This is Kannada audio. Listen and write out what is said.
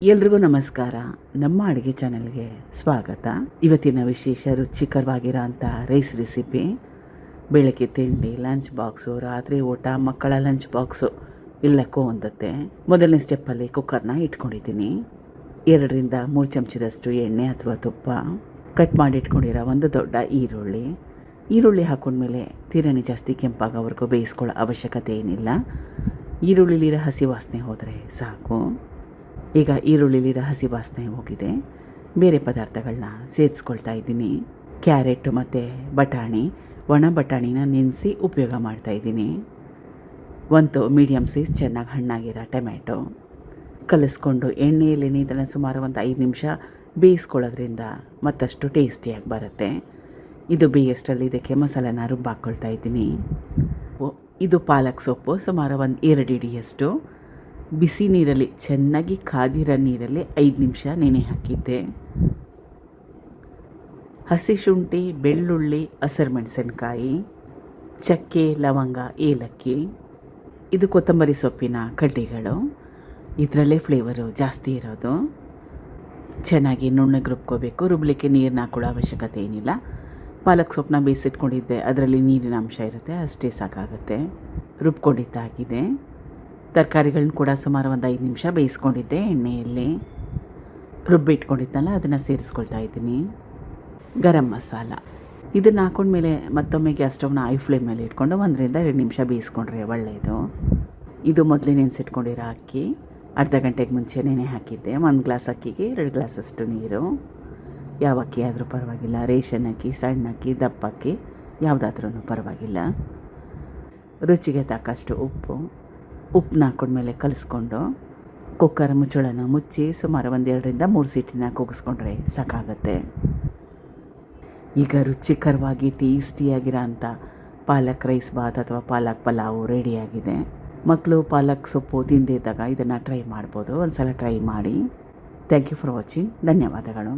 ಎಲ್ರಿಗೂ ನಮಸ್ಕಾರ. ನಮ್ಮ ಅಡುಗೆ ಚಾನಲ್ಗೆ ಸ್ವಾಗತ. ಇವತ್ತಿನ ವಿಶೇಷ ರುಚಿಕರವಾಗಿರೋ ಅಂಥ ರೈಸ್ ರೆಸಿಪಿ. ಬೆಳಗ್ಗೆ ತಿಂಡಿ, ಲಂಚ್ ಬಾಕ್ಸು, ರಾತ್ರಿ ಊಟ, ಮಕ್ಕಳ ಲಂಚ್ ಬಾಕ್ಸು ಎಲ್ಲಕ್ಕೂ ಹೊಂದುತ್ತೆ. ಮೊದಲನೇ ಸ್ಟೆಪ್ಪಲ್ಲಿ ಕುಕ್ಕರ್ನ ಇಟ್ಕೊಂಡಿದ್ದೀನಿ. 2ರಿಂದ 3 ಚಮಚದಷ್ಟು ಎಣ್ಣೆ ಅಥವಾ ತುಪ್ಪ, ಕಟ್ ಮಾಡಿ ಇಟ್ಕೊಂಡಿರೋ ಒಂದು ದೊಡ್ಡ ಈರುಳ್ಳಿ ಹಾಕೊಂಡ್ಮೇಲೆ ತೀರನೇ ಜಾಸ್ತಿ ಕೆಂಪಾಗೋವರೆಗೂ ಬೇಯಿಸ್ಕೊಳ್ಳೋ ಅವಶ್ಯಕತೆ ಏನಿಲ್ಲ. ಈರುಳ್ಳಿಲಿರೋ ಹಸಿ ವಾಸನೆ ಹೋದರೆ ಸಾಕು. ಈಗ ಈರುಳ್ಳಿಲಿರೋ ಹಸಿ ವಾಸನೆ ಹೋಗಿದೆ. ಬೇರೆ ಪದಾರ್ಥಗಳನ್ನ ಸೇರಿಸ್ಕೊಳ್ತಾ ಇದ್ದೀನಿ. ಕ್ಯಾರೆಟು ಮತ್ತು ಬಟಾಣಿ, ಒಣ ಬಟಾಣಿನ ನೆನೆಸಿ ಉಪಯೋಗ ಮಾಡ್ತಾಯಿದ್ದೀನಿ. ಒಂದು ಮೀಡಿಯಮ್ ಸೈಜ್ ಚೆನ್ನಾಗಿ ಹಣ್ಣಾಗಿರೋ ಟೊಮೆಟೊ ಕಲಿಸ್ಕೊಂಡು ಎಣ್ಣೆಯಲ್ಲಿ ಇದನ್ನು ಸುಮಾರು ಒಂದು 5 ನಿಮಿಷ ಬೇಯಿಸ್ಕೊಳ್ಳೋದ್ರಿಂದ ಮತ್ತಷ್ಟು ಟೇಸ್ಟಿಯಾಗಿ ಬರುತ್ತೆ. ಇದು ಬೇಯಷ್ಟರಲ್ಲಿ ಇದಕ್ಕೆ ಮಸಾಲೆನ ರುಬ್ಬಾಕ್ಕೊಳ್ತಾ ಇದ್ದೀನಿ. ಇದು ಪಾಲಕ್ ಸೊಪ್ಪು, ಸುಮಾರು ಒಂದು 2 ಹಿಡಿಯಷ್ಟು ಬಿಸಿ ನೀರಲ್ಲಿ, ಚೆನ್ನಾಗಿ ಕಾದಿರೋ ನೀರಲ್ಲಿ 5 ನಿಮಿಷ ನೆನೆ ಹಾಕಿದ್ದೆ. ಹಸಿ ಶುಂಠಿ, ಬೆಳ್ಳುಳ್ಳಿ, ಹಸಿರು ಮೆಣಸಿನ್ಕಾಯಿ, ಚಕ್ಕೆ, ಲವಂಗ, ಏಲಕ್ಕಿ, ಇದು ಕೊತ್ತಂಬರಿ ಸೊಪ್ಪಿನ ಕಡ್ಡಿಗಳು. ಇದರಲ್ಲೇ ಫ್ಲೇವರು ಜಾಸ್ತಿ ಇರೋದು. ಚೆನ್ನಾಗಿ ನುಣ್ಣಗೆ ರುಬ್ಕೋಬೇಕು. ರುಬ್ಲಿಕ್ಕೆ ನೀರನ್ನ ಹಾಕೊಳ್ಳೋ ಅವಶ್ಯಕತೆ ಏನಿಲ್ಲ. ಪಾಲಕ್ ಸೊಪ್ಪನ್ನ ಬೇಯಿಸಿಟ್ಕೊಂಡಿದ್ದೆ, ಅದರಲ್ಲಿ ನೀರಿನ ಅಂಶ ಇರುತ್ತೆ, ಅಷ್ಟೇ ಸಾಕಾಗುತ್ತೆ. ರುಬ್ಕೊಂಡಿದ್ದಾಗಿದೆ. ತರಕಾರಿಗಳನ್ನ ಕೂಡ ಸುಮಾರು ಒಂದು 5 ನಿಮಿಷ ಬೇಯಿಸ್ಕೊಂಡಿದ್ದೆ ಎಣ್ಣೆಯಲ್ಲಿ. ರುಬ್ಬಿಟ್ಕೊಂಡಿದ್ದಲ್ಲ, ಅದನ್ನು ಸೇರಿಸ್ಕೊಳ್ತಾ ಇದ್ದೀನಿ. ಗರಂ ಮಸಾಲ ಇದನ್ನು ಹಾಕೊಂಡ್ಮೇಲೆ ಮತ್ತೊಮ್ಮೆ ಗ್ಯಾಸ್ ಸ್ಟವ್ನ ಐ ಫ್ಲೇಮ್ ಮೇಲೆ ಇಟ್ಕೊಂಡು 1ರಿಂದ 2 ನಿಮಿಷ ಬೇಯಿಸ್ಕೊಂಡ್ರೆ ಒಳ್ಳೆಯದು. ಇದು ಮೊದಲೇ ನೆನೆಸಿಟ್ಕೊಂಡಿರೋ ಅಕ್ಕಿ, ಅರ್ಧ ಗಂಟೆಗೆ ಮುಂಚೆ ನೆನೆ ಹಾಕಿದ್ದೆ. 1 ಗ್ಲಾಸ್ ಅಕ್ಕಿಗೆ 2 ಗ್ಲಾಸಷ್ಟು ನೀರು. ಯಾವ ಅಕ್ಕಿ ಆದರೂ ಪರವಾಗಿಲ್ಲ, ರೇಷನ್ ಅಕ್ಕಿ, ಸಣ್ಣ ಅಕ್ಕಿ, ದಪ್ಪ ಅಕ್ಕಿ ಯಾವುದಾದ್ರೂ ಪರವಾಗಿಲ್ಲ. ರುಚಿಗೆ ತಕ್ಕಷ್ಟು ಉಪ್ಪನ್ನ ಹಾಕೊಂಡ್ಮೇಲೆ ಕಲಿಸ್ಕೊಂಡು ಕುಕ್ಕರ್ ಮುಚ್ಚಳನ ಮುಚ್ಚಿ ಸುಮಾರು 2ರಿಂದ 3 ಸೀಟಿನ ಕೂಗಿಸ್ಕೊಂಡ್ರೆ ಸಾಕಾಗತ್ತೆ. ಈಗ ರುಚಿಕರವಾಗಿ ಟೇಸ್ಟಿಯಾಗಿರೋ ಅಂಥ ಪಾಲಕ್ ರೈಸ್ ಬಾತ್ ಅಥವಾ ಪಾಲಕ್ ಪಲಾವು ರೆಡಿಯಾಗಿದೆ. ಮಕ್ಕಳು ಪಾಲಕ್ ಸೊಪ್ಪು ತಿಂದಿದ್ದಾಗ ಇದನ್ನು ಟ್ರೈ ಮಾಡ್ಬೋದು. ಒಂದು ಸಲ ಟ್ರೈ ಮಾಡಿ. Thank you for watching. ಧನ್ಯವಾದಗಳು.